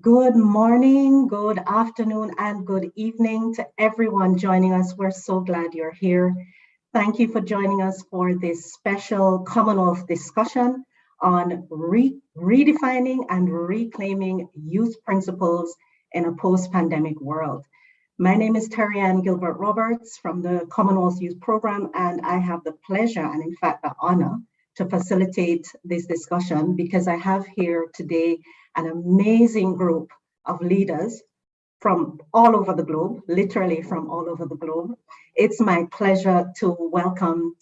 Good morning, good afternoon, and good evening to everyone joining us. We're so glad you're here. Thank you for joining us for this special Commonwealth discussion on redefining and reclaiming youth principles in a post-pandemic world. My name is Terry Ann Gilbert Roberts from the Commonwealth Youth Program, and I have the pleasure and in fact the honor to facilitate this discussion because I have here today an amazing group of leaders from all over the globe, literally from all over the globe. It's my pleasure to welcome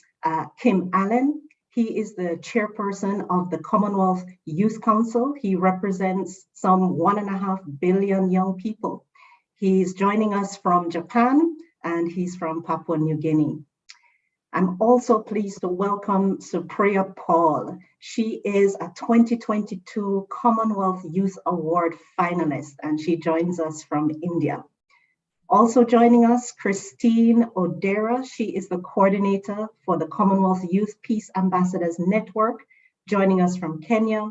Kim Allen. He is the chairperson of the Commonwealth Youth Council. He represents some 1.5 billion young people. He's joining us from Japan and he's from Papua New Guinea. I'm also pleased to welcome Supriya Paul. She is a 2022 Commonwealth Youth Award finalist, and she joins us from India. Also joining us, Christine Odera. She is the coordinator for the Commonwealth Youth Peace Ambassadors Network, joining us from Kenya.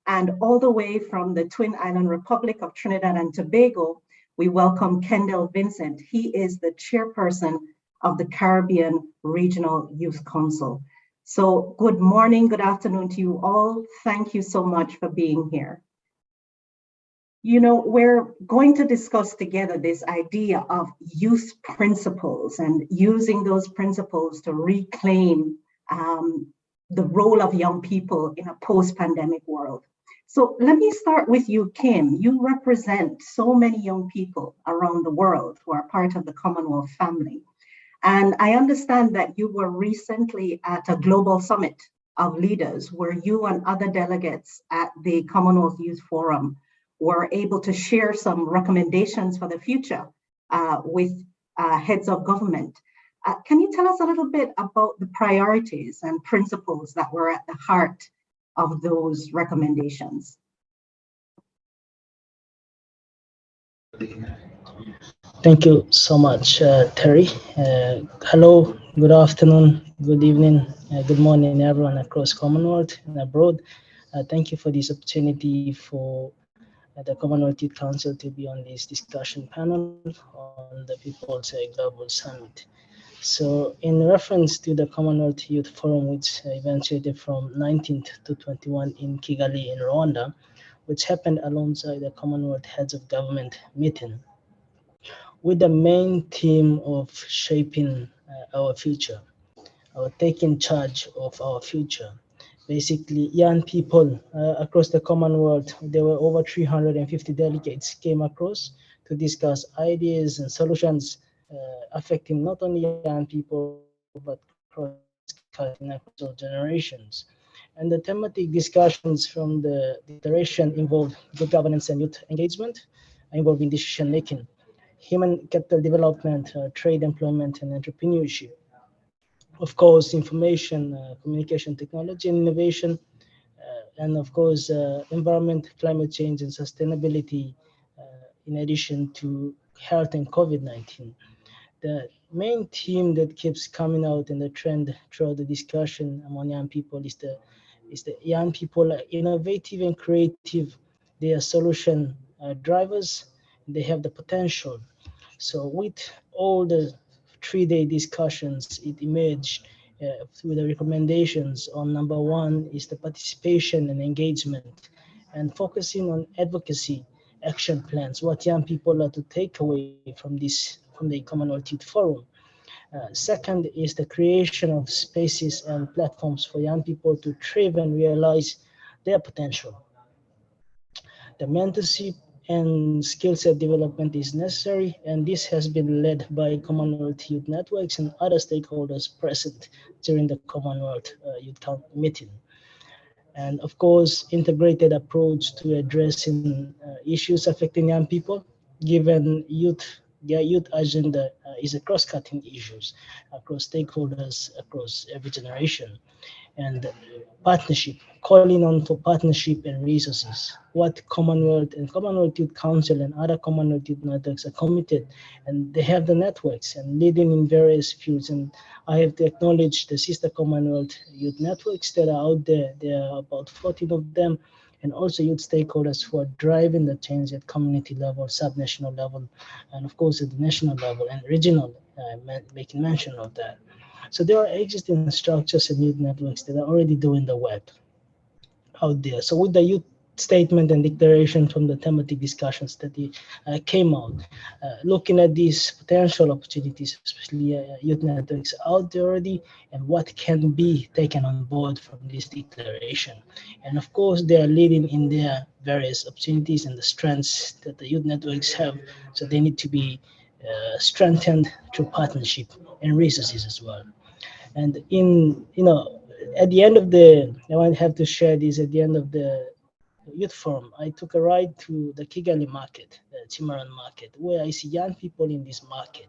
And all the way from the Twin Island Republic of Trinidad and Tobago, we welcome Kendall Vincent. He is the chairperson of the Caribbean Regional Youth Council. So good morning, good afternoon to you all. Thank you so much for being here. You know, we're going to discuss together this idea of youth principles and using those principles to reclaim the role of young people in a post-pandemic world. So let me start with you, Kim. You represent so many young people around the world who are part of the Commonwealth family. And I understand that you were recently at a global summit of leaders where you and other delegates at the Commonwealth Youth Forum were able to share some recommendations for the future with heads of government. Can you tell us a little bit about the priorities and principles that were at the heart of those recommendations? Thank you so much, Terry. Hello, good afternoon, good evening, good morning, everyone across Commonwealth and abroad. Thank you for this opportunity for the Commonwealth Youth Council to be on this discussion panel on the People's Global Summit. So in reference to the Commonwealth Youth Forum, which eventuated from 19th to 21 in Kigali in Rwanda, which happened alongside the Commonwealth Heads of Government meeting, with the main theme of shaping our future, or taking charge of our future. Basically, young people across the Commonwealth, there were over 350 delegates came across to discuss ideas and solutions affecting not only young people, but cross-cutting across all generations. And the thematic discussions from the declaration involved good governance and youth engagement, involving decision-making, human capital development, trade, employment, and entrepreneurship. Of course, information, communication technology and innovation, and of course, environment, climate change, and sustainability, in addition to health and COVID-19. The main theme that keeps coming out in the trend throughout the discussion among young people is the young people are innovative and creative. They are solution drivers. They have the potential. So with all the 3-day discussions, it emerged through the recommendations on number one is the participation and engagement, and focusing on advocacy action plans, what young people are to take away from the Commonwealth Youth Forum. Second is the creation of spaces and platforms for young people to thrive and realize their potential. The mentorship and skill set development is necessary, and this has been led by Commonwealth Youth Networks and other stakeholders present during the Commonwealth Youth meeting. And of course, integrated approach to addressing issues affecting young people, given their youth agenda is a cross-cutting issues across stakeholders, across every generation. And partnership, calling on for partnership and resources. What Commonwealth and Commonwealth Youth Council and other Commonwealth Youth Networks are committed, and they have the networks and leading in various fields. And I have to acknowledge the sister Commonwealth Youth Networks that are out there. There are about 14 of them, and also youth stakeholders who are driving the change at community level, subnational level, and of course at the national level and regional, making mention of that. So there are existing structures and youth networks that are already doing the work out there. So with the youth statement and declaration from the thematic discussions that came out, looking at these potential opportunities, especially youth networks out there already, and what can be taken on board from this declaration. And of course, they are leading in their various opportunities and the strengths that the youth networks have. So they need to be strengthened through partnership and resources as well. And at the end of the, I want to have to share this at the end of the youth forum. I took a ride to the Kigali market, the Timaran market, where I see young people in this market.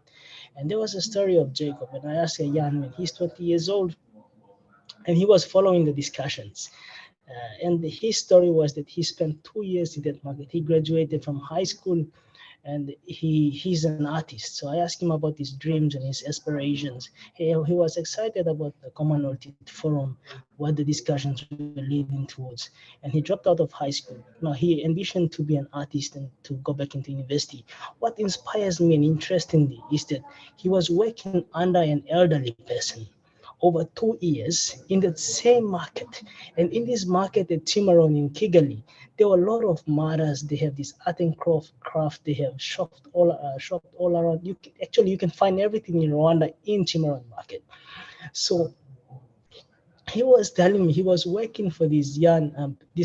And there was a story of Jacob, and I asked a young man, he's 20 years old, and he was following the discussions. And his story was that he spent 2 years in that market. He graduated from high school and he's an artist. So I asked him about his dreams and his aspirations. He was excited about the Commonwealth Forum, what the discussions were leading towards, and he dropped out of high school. Now he ambitioned to be an artist and to go back into university. What inspires me and interestingly is that he was working under an elderly person over 2 years in that same market. And in this market at Timaron in Kigali, there were a lot of matters. They have this art and craft. They have shopped all around. Actually you can find everything in Rwanda in Timaron market. So he was telling me he was working for this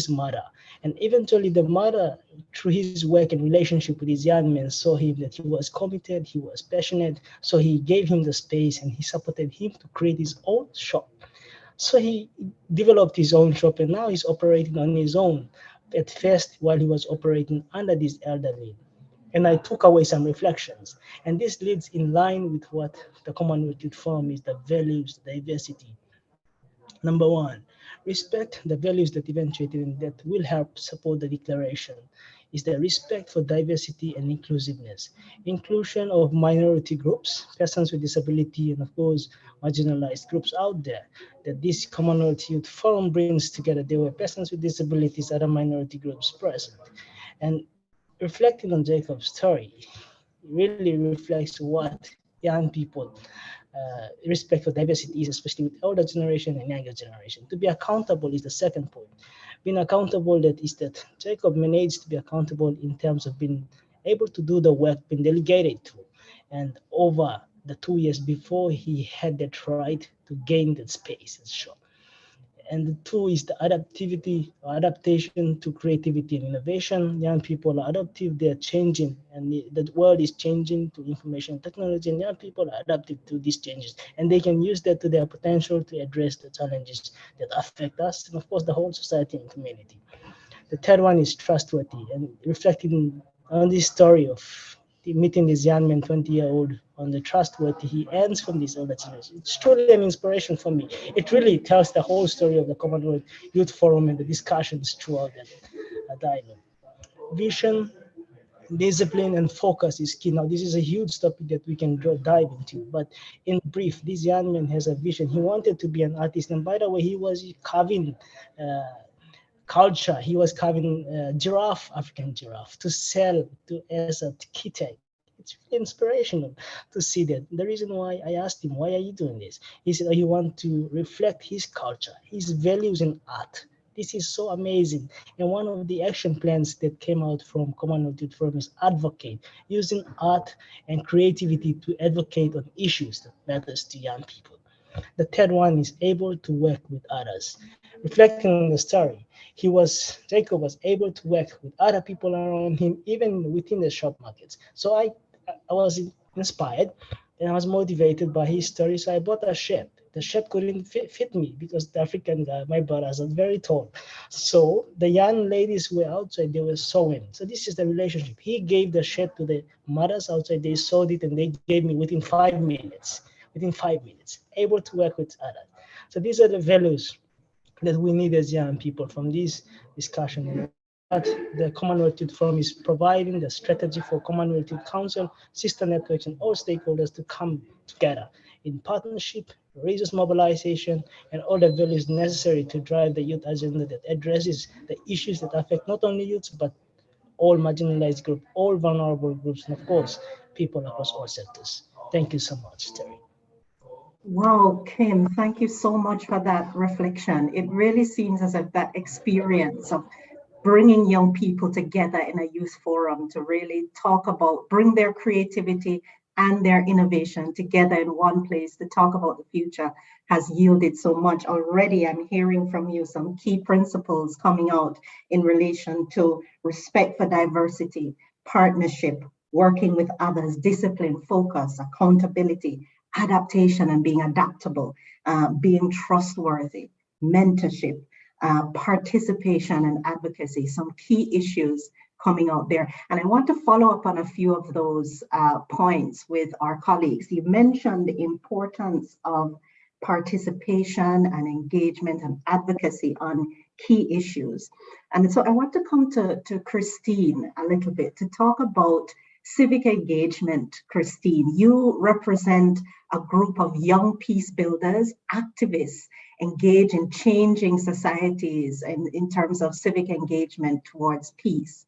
mother, and eventually the mother, through his work and relationship with his young man, saw him that he was committed, he was passionate, so he gave him the space and he supported him to create his own shop. So he developed his own shop and now he's operating on his own. At first, while he was operating under this elderly, and I took away some reflections. And this leads in line with what the Commonwealth Youth Forum is: the values, diversity. Number one, respect. The values that eventuated and that will help support the declaration is the respect for diversity and inclusiveness, inclusion of minority groups, persons with disability, and of course, marginalized groups out there that this Commonwealth Youth Forum brings together. There were persons with disabilities, other minority groups present. And reflecting on Jacob's story, really reflects what young people respect for diversity is, especially with older generation and younger generation. To be accountable is the second point. Being accountable, that is that Jacob managed to be accountable in terms of being able to do the work being delegated to. And over the 2 years before, he had that right to gain that space and show. And the two is the adaptation to creativity and innovation. Young people are adaptive, they're changing, and the world is changing to information technology, and young people are adaptive to these changes, and they can use that to their potential to address the challenges that affect us, and of course the whole society and community. The third one is trustworthy, and reflecting on this story of meeting this young man, 20-year-old, on the trustworthy he ends from this elder generation. It's truly an inspiration for me. It really tells the whole story of the Commonwealth Youth Forum and the discussions throughout that dialogue. Vision, discipline, and focus is key. Now, this is a huge topic that we can dive into, but in brief, this young man has a vision. He wanted to be an artist, and by the way, he was carving culture. He was carving African giraffe, to sell to as a kite. It's really inspirational to see that. The reason why I asked him, why are you doing this? He said, oh, he wants to reflect his culture, his values in art. This is so amazing. And one of the action plans that came out from Commonwealth Youth Forum is advocate, using art and creativity to advocate on issues that matters to young people. The third one is able to work with others. Reflecting on the story, Jacob was able to work with other people around him, even within the shop markets. So I was inspired and I was motivated by his story. So I bought a shirt. The shirt couldn't fit me because the African guy, my brothers, are very tall. So the young ladies were outside, they were sewing. So this is the relationship. He gave the shirt to the mothers outside, they sewed it and they gave me within 5 minutes. Within 5 minutes, able to work with others. So these are the values that we need as young people from this discussion. that the Commonwealth Youth Forum is providing the strategy for Commonwealth Youth Council, sister networks, and all stakeholders to come together in partnership, raises mobilization, and all the values necessary to drive the youth agenda that addresses the issues that affect not only youths, but all marginalized groups, all vulnerable groups, and of course, people across all sectors. Thank you so much, Terry. Wow, Kim, thank you so much for that reflection. It really seems as if that experience of bringing young people together in a youth forum to really talk about, bring their creativity and their innovation together in one place to talk about the future has yielded so much. Already I'm hearing from you some key principles coming out in relation to respect for diversity, partnership, working with others, discipline, focus, accountability, adaptation and being adaptable, being trustworthy, mentorship, participation and advocacy, some key issues coming out there. And I want to follow up on a few of those points with our colleagues. You mentioned the importance of participation and engagement and advocacy on key issues. And so I want to come to Christine a little bit to talk about civic engagement. Christine, you represent a group of young peace builders, activists, engage in changing societies in terms of civic engagement towards peace.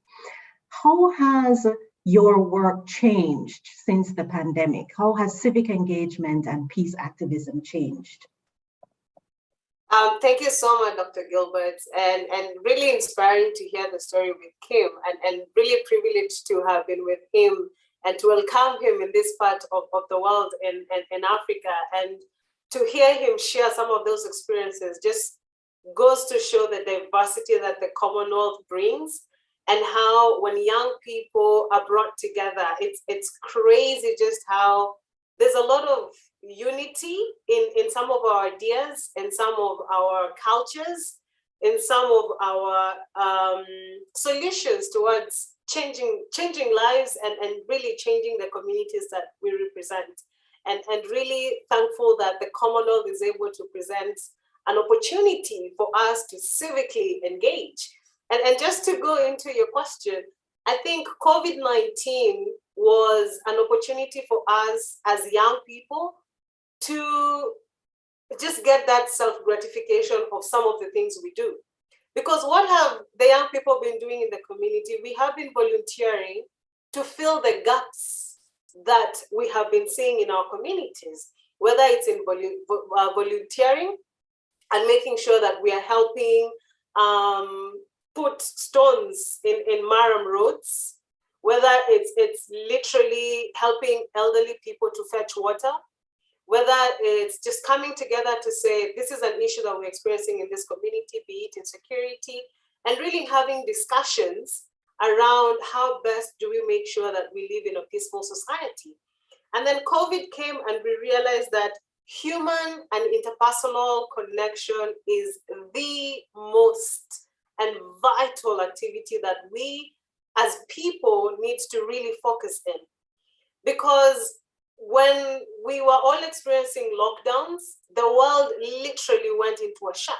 How has your work changed since the pandemic? How has civic engagement and peace activism changed? Thank you so much, Dr. Gilbert, and really inspiring to hear the story with Kim, and really privileged to have been with him and to welcome him in this part of the world in Africa, and to hear him share some of those experiences just goes to show the diversity that the Commonwealth brings, and how when young people are brought together, it's crazy just how there's a lot of unity in some of our ideas, in some of our cultures, in some of our solutions towards changing lives and really changing the communities that we represent. And really thankful that the Commonwealth is able to present an opportunity for us to civically engage. And just to go into your question, I think COVID-19 was an opportunity for us as young people to just get that self-gratification of some of the things we do. Because what have the young people been doing in the community? We have been volunteering to fill the gaps that we have been seeing in our communities, whether it's in volunteering and making sure that we are helping put stones in Maram roads, whether it's literally helping elderly people to fetch water, whether it's just coming together to say, this is an issue that we're experiencing in this community, be it insecurity, and really having discussions around how best do we make sure that we live in a peaceful society. And then COVID came and we realized that human and interpersonal connection is the most and vital activity that we as people need to really focus in. Because when we were all experiencing lockdowns, the world literally went into a shut.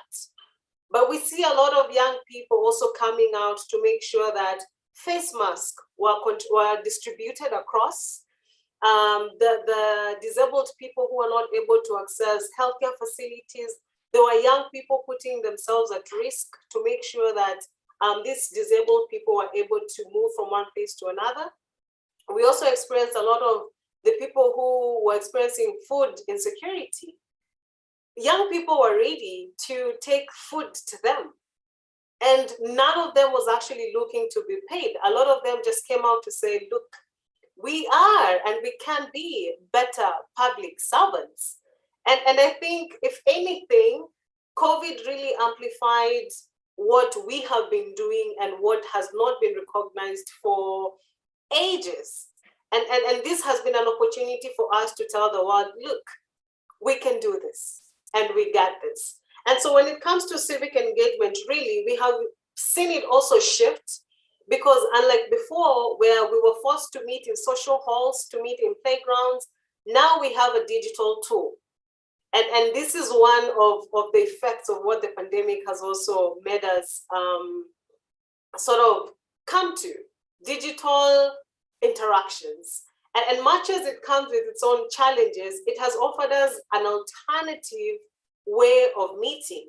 But we see a lot of young people also coming out to make sure that face masks were distributed across. The disabled people who are not able to access healthcare facilities, there were young people putting themselves at risk to make sure that these disabled people were able to move from one place to another. We also experienced a lot of the people who were experiencing food insecurity. Young people were ready to take food to them. And none of them was actually looking to be paid. A lot of them just came out to say, look, we are and we can be better public servants. And I think, if anything, COVID really amplified what we have been doing and what has not been recognized for ages. And this has been an opportunity for us to tell the world, look, we can do this and we got this. And so when it comes to civic engagement, really, we have seen it also shift, because unlike before, where we were forced to meet in social halls, to meet in playgrounds, now we have a digital tool. And this is one of the effects of what the pandemic has also made us sort of come to, digital interactions. And much as it comes with its own challenges, it has offered us an alternative way of meeting.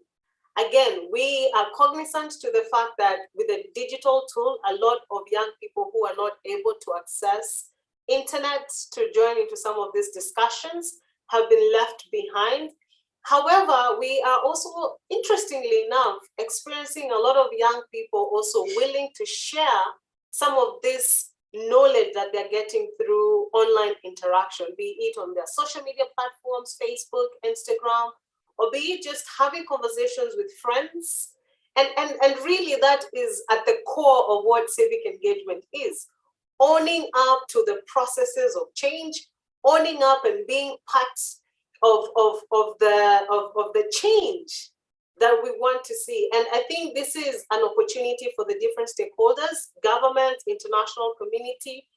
Again, we are cognizant to the fact that with a digital tool, a lot of young people who are not able to access internet to join into some of these discussions have been left behind. However, we are also, interestingly enough, experiencing a lot of young people also willing to share some of this knowledge that they're getting through online interaction, be it on their social media platforms, Facebook, Instagram, or be it just having conversations with friends. And really that is at the core of what civic engagement is. Owning up to the processes of change, owning up and being part of the change that we want to see. And I think this is an opportunity for the different stakeholders, government, international community,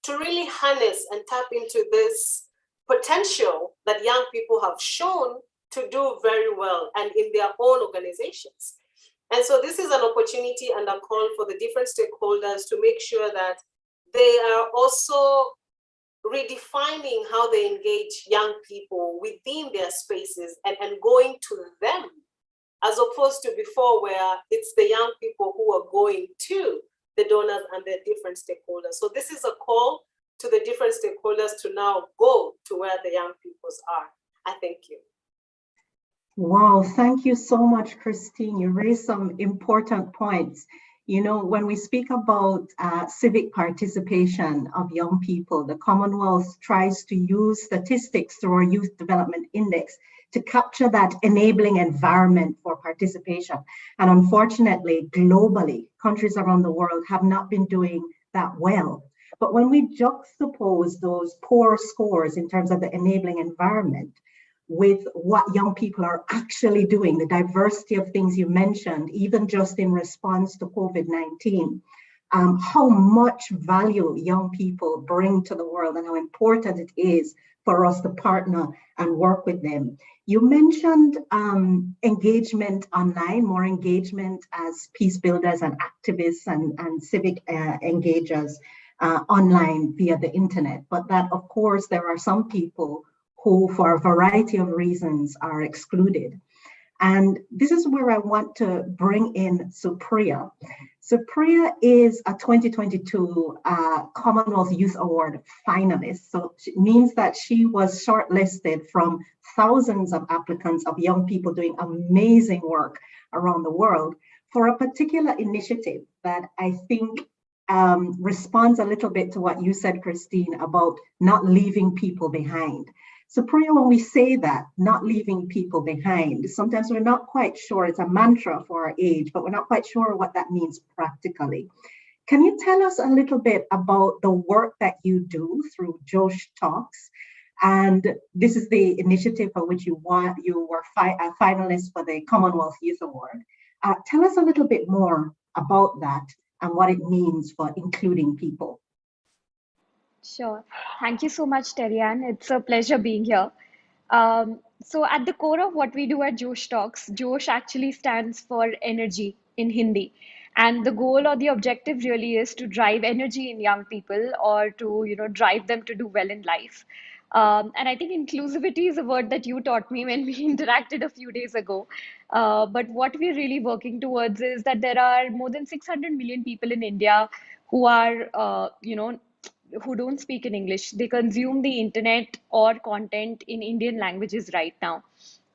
to really harness and tap into this potential that young people have shown to do very well and in their own organizations. And so this is an opportunity and a call for the different stakeholders to make sure that they are also redefining how they engage young people within their spaces and going to them, as opposed to before where it's the young people who are going to the donors and their different stakeholders. So this is a call to the different stakeholders to now go to where the young peoples are. I thank you. Wow, thank you so much, Christine. You raised some important points. You know, when we speak about civic participation of young people, the Commonwealth tries to use statistics through our Youth Development Index to capture that enabling environment for participation. And unfortunately, globally, countries around the world have not been doing that well. But when we juxtapose those poor scores in terms of the enabling environment with what young people are actually doing, the diversity of things you mentioned, even just in response to COVID-19, how much value young people bring to the world and how important it is for us to partner and work with them. You mentioned engagement online, more engagement as peace builders and activists and civic engagers online via the internet, but that of course there are some people who for a variety of reasons are excluded. And this is where I want to bring in Supriya. Supriya is a 2022 Commonwealth Youth Award finalist. So it means that she was shortlisted from thousands of applicants of young people doing amazing work around the world for a particular initiative that I think responds a little bit to what you said, Christine, about not leaving people behind. So Priya, when we say that, not leaving people behind, sometimes we're not quite sure, it's a mantra for our age, but we're not quite sure what that means practically. Can you tell us a little bit about the work that you do through Josh Talks? And this is the initiative for which you were a finalist for the Commonwealth Youth Award. Tell us a little bit more about that and what it means for including people. Sure. Thank you so much, Terry-Ann. It's a pleasure being here. So at the core of what we do at Josh Talks, Josh actually stands for energy in Hindi. And the goal or the objective really is to drive energy in young people or to, drive them to do well in life. And I think inclusivity is a word that you taught me when we interacted a few days ago. But what we're really working towards is that there are more than 600 million people in India who are, who don't speak in English. They consume the internet or content in Indian languages right now.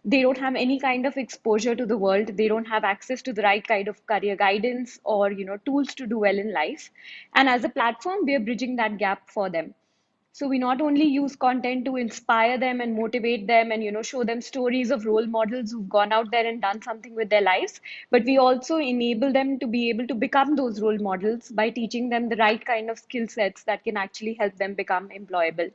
They don't have any kind of exposure to the world. They don't have access to the right kind of career guidance or, tools to do well in life. And as a platform, we are bridging that gap for them. So we not only use content to inspire them and motivate them and show them stories of role models who've gone out there and done something with their lives, but we also enable them to be able to become those role models by teaching them the right kind of skill sets that can actually help them become employable.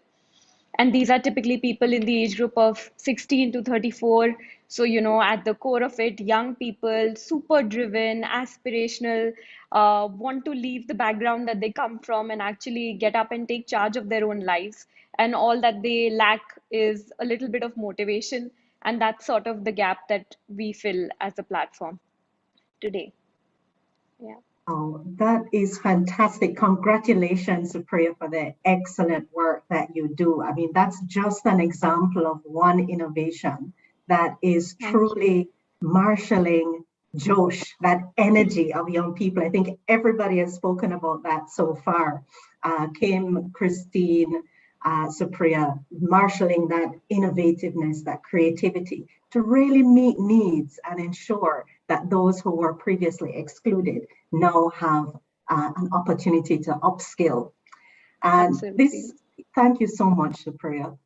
And these are typically people in the age group of 16 to 34. So, at the core of it, young people, super driven, aspirational, want to leave the background that they come from and actually get up and take charge of their own lives. And all that they lack is a little bit of motivation. And that's sort of the gap that we fill as a platform today. Yeah. Oh, that is fantastic. Congratulations, Supriya, for the excellent work that you do. I mean, that's just an example of one innovation that is Thank you. truly marshaling Josh, that energy of young people. I think everybody has spoken about that so far. Kim, Christine, Supriya, marshaling that innovativeness, that creativity to really meet needs and ensure that those who were previously excluded now have an opportunity to upskill. And Absolutely. this, thank you so much, Supriya.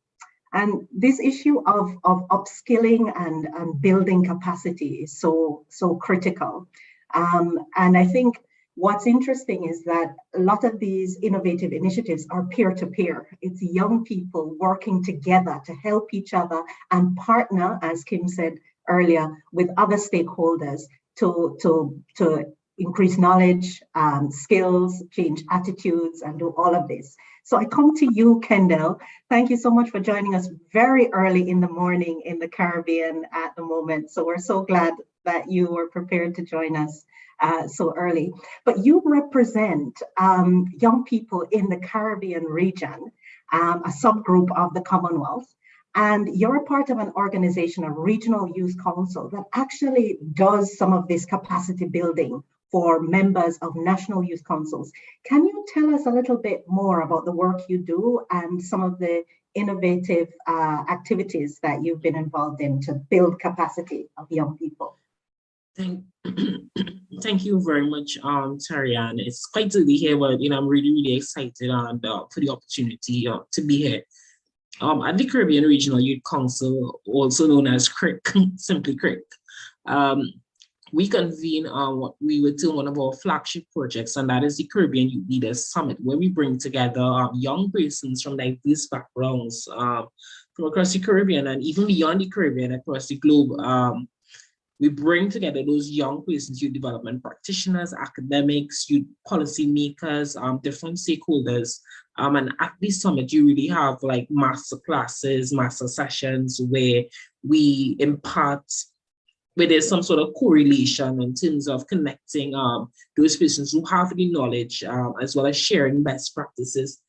And this issue of upskilling and building capacity is so critical. And I think what's interesting is that a lot of these innovative initiatives are peer-to-peer. It's young people working together to help each other and partner, as Kim said earlier, with other stakeholders to increase knowledge, skills, change attitudes, and do all of this. So I come to you, Kendall. Thank you so much for joining us very early in the morning in the Caribbean at the moment. So we're so glad that you were prepared to join us so early. But you represent young people in the Caribbean region, a subgroup of the Commonwealth. And you're a part of an organization, a regional youth council, that actually does some of this capacity building for members of national youth councils. Can you tell us a little bit more about the work you do and some of the innovative activities that you've been involved in to build capacity of young people? Thank, thank you very much, Tarian. It's quite to be here, but I'm really, really excited and for the opportunity to be here. At the Caribbean Regional Youth Council, also known as CRIC, simply CRIC, we convene what we would do one of our flagship projects, and that is the Caribbean Youth Leaders Summit, where we bring together young persons from diverse backgrounds from across the Caribbean and even beyond the Caribbean, across the globe. We bring together those young persons, youth development practitioners, academics, youth policymakers, different stakeholders. And at this summit, you really have like master classes, master sessions where we impart, where there's some sort of correlation in terms of connecting those persons who have the knowledge as well as sharing best practices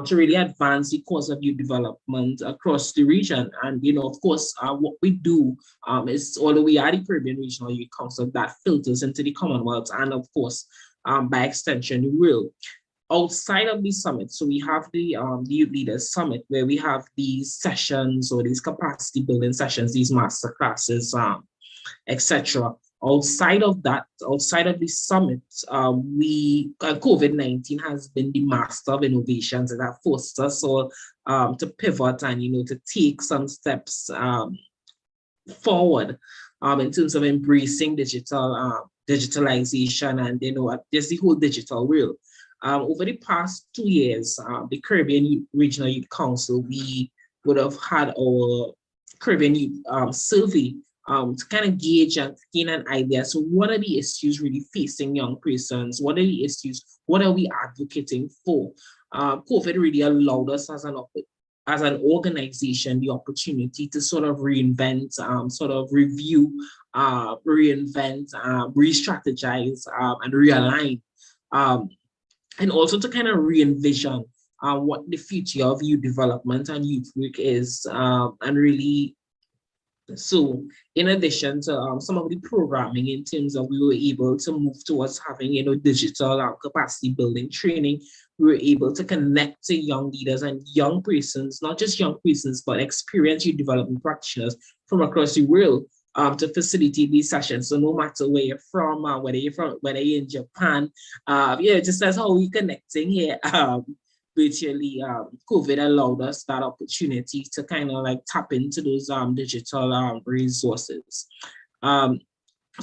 to really advance the cause of youth development across the region. And, of course, what we do is, although we are the Caribbean Regional Youth Council, that filters into the Commonwealth and, of course, by extension, the world. Outside of the summit, so we have the Youth Leaders Summit, where we have these sessions or these capacity building sessions, these master classes, etc. Outside of that, outside of the summit, COVID-19 has been the master of innovations, and that forced us all to pivot and to take some steps forward in terms of embracing digitalization and just the whole digital world. Over the past 2 years, the Caribbean Regional Youth Council, we would have had our Caribbean Youth survey to kind of gauge and gain an idea. So what are the issues really facing young persons? What are the issues? What are we advocating for? COVID really allowed us as an organization the opportunity to sort of reinvent, sort of review, reinvent, re-strategize, and realign. And also to kind of re-envision what the future of youth development and youth work is, and really. So in addition to some of the programming in terms of we were able to move towards having, digital capacity building training, we were able to connect to young leaders and young persons, not just young persons, but experienced youth development practitioners from across the world to facilitate these sessions. So no matter where you're from, whether you're in Japan, just as how we're connecting here. Virtually, COVID allowed us that opportunity to kind of like tap into those digital resources. So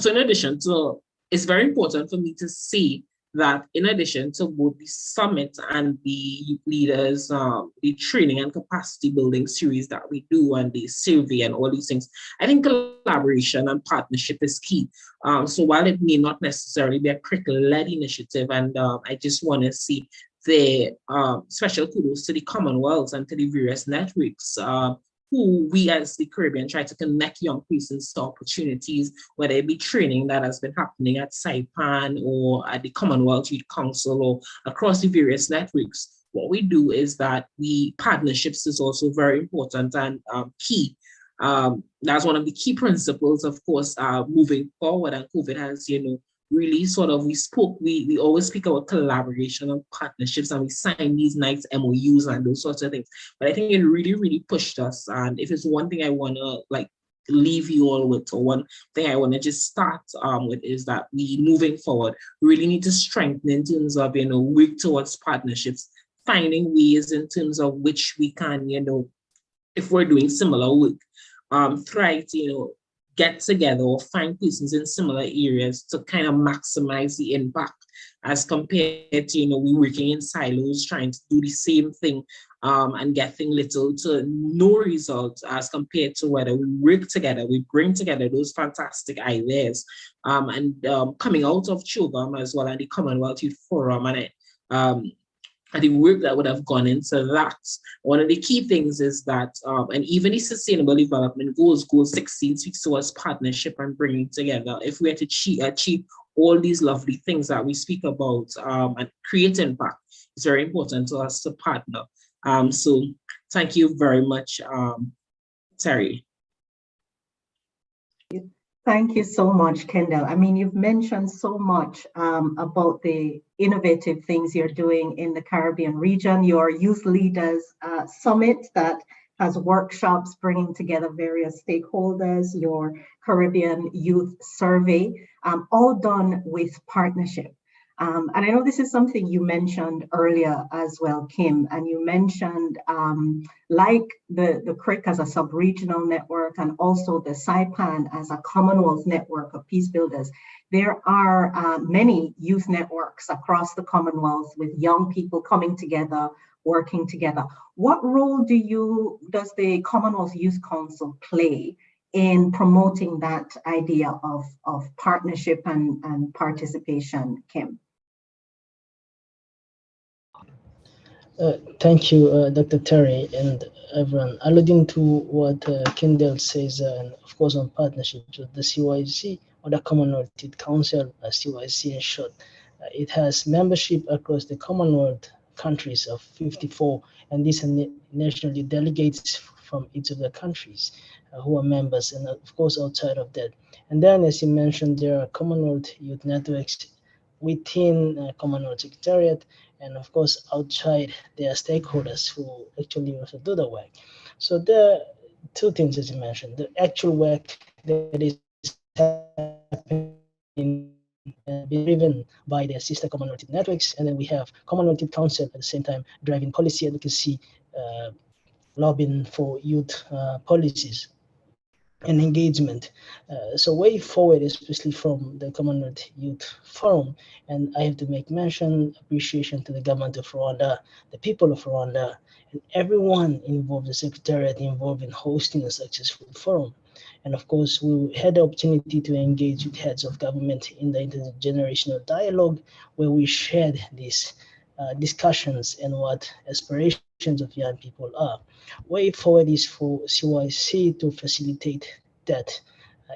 in addition to, it's very important for me to see that in addition to both the summit and the youth leaders, the training and capacity building series that we do and the survey and all these things, I think collaboration and partnership is key. So while it may not necessarily be a CRIC-led initiative, and I just want to see the special kudos to the Commonwealth and to the various networks who we as the Caribbean try to connect young persons to opportunities, whether it be training that has been happening at Saipan or at the Commonwealth Youth Council or across the various networks. What we do is that partnerships is also very important and key. That's one of the key principles, of course, moving forward. And COVID has, really sort of, we always speak about collaboration and partnerships, and we sign these nice MOUs and those sorts of things. But I think it really, really pushed us. And if it's one thing I want to leave you all with, or one thing I want to just start with, is that we moving forward really need to strengthen in terms of, work towards partnerships, finding ways in terms of which we can, if we're doing similar work, try to, get together or find persons in similar areas to kind of maximize the impact, as compared to, we working in silos trying to do the same thing and getting little to no results, as compared to whether we work together, we bring together those fantastic ideas. Coming out of CHOGM as well, and the Commonwealth Youth Forum, and the work that would have gone into that. One of the key things is that, and even the Sustainable Development Goals, Goal 16 speaks towards partnership and bringing together. If we are to achieve all these lovely things that we speak about and create impact, it's very important to us to partner. So thank you very much, Terry. Thank you so much, Kendall. I mean, you've mentioned so much about the innovative things you're doing in the Caribbean region. Your Youth Leaders Summit that has workshops bringing together various stakeholders, your Caribbean Youth Survey, all done with partnership. And I know this is something you mentioned earlier as well, Kim, and you mentioned like the CRIC as a sub-regional network, and also the Saipan as a Commonwealth network of peace builders. There are many youth networks across the Commonwealth with young people coming together, working together. What role does the Commonwealth Youth Council play in promoting that idea of partnership and participation, Kim? Thank you, Dr. Terry and everyone. Alluding to what Kendall says, and of course on partnerships with the CYC, or the Commonwealth Youth Council, CYC in short. It has membership across the Commonwealth countries of 54, and these are nationally delegates from each of the countries who are members, and of course outside of that. And then, as you mentioned, there are Commonwealth Youth Networks within Commonwealth Secretariat, and of course outside there are stakeholders who actually also do the work. So there are two things, as you mentioned: the actual work that is happening being driven by their sister Commonwealth networks, and then we have Commonwealth Youth Council at the same time driving policy advocacy, lobbying for youth policies and engagement. So way forward, especially from the Commonwealth Youth Forum, and I have to make mention, appreciation to the government of Rwanda, the people of Rwanda, and everyone involved, the Secretariat involved in hosting a successful forum. And of course, we had the opportunity to engage with heads of government in the intergenerational dialogue, where we shared these discussions and what aspirations of young people are. Way forward is for CYC to facilitate that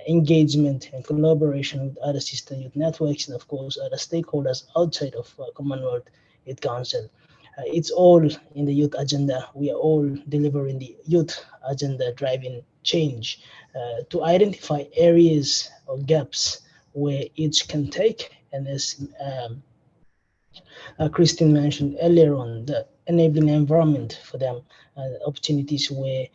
engagement and collaboration with other sister youth networks, and of course other stakeholders outside of Commonwealth Youth Council. It's all in the youth agenda. We are all delivering the youth agenda, driving change to identify areas or gaps where each can take, and as Christine mentioned earlier on, the enabling environment for them, opportunities where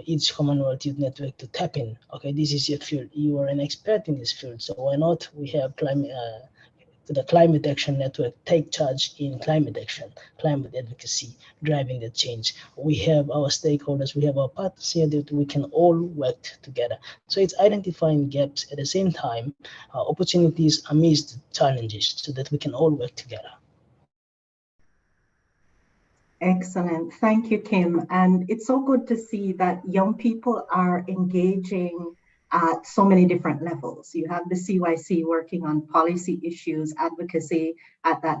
each Commonwealth Youth Network to tap in. Okay, this is your field. You are an expert in this field, so why not? We have the Climate Action Network take charge in climate action, climate advocacy, driving the change. We have our stakeholders, we have our partners here that we can all work together. So it's identifying gaps at the same time, opportunities amidst challenges, so that we can all work together. Excellent. Thank you, Kim. And it's so good to see that young people are engaging at so many different levels. You have the CYC working on policy issues, advocacy at that level.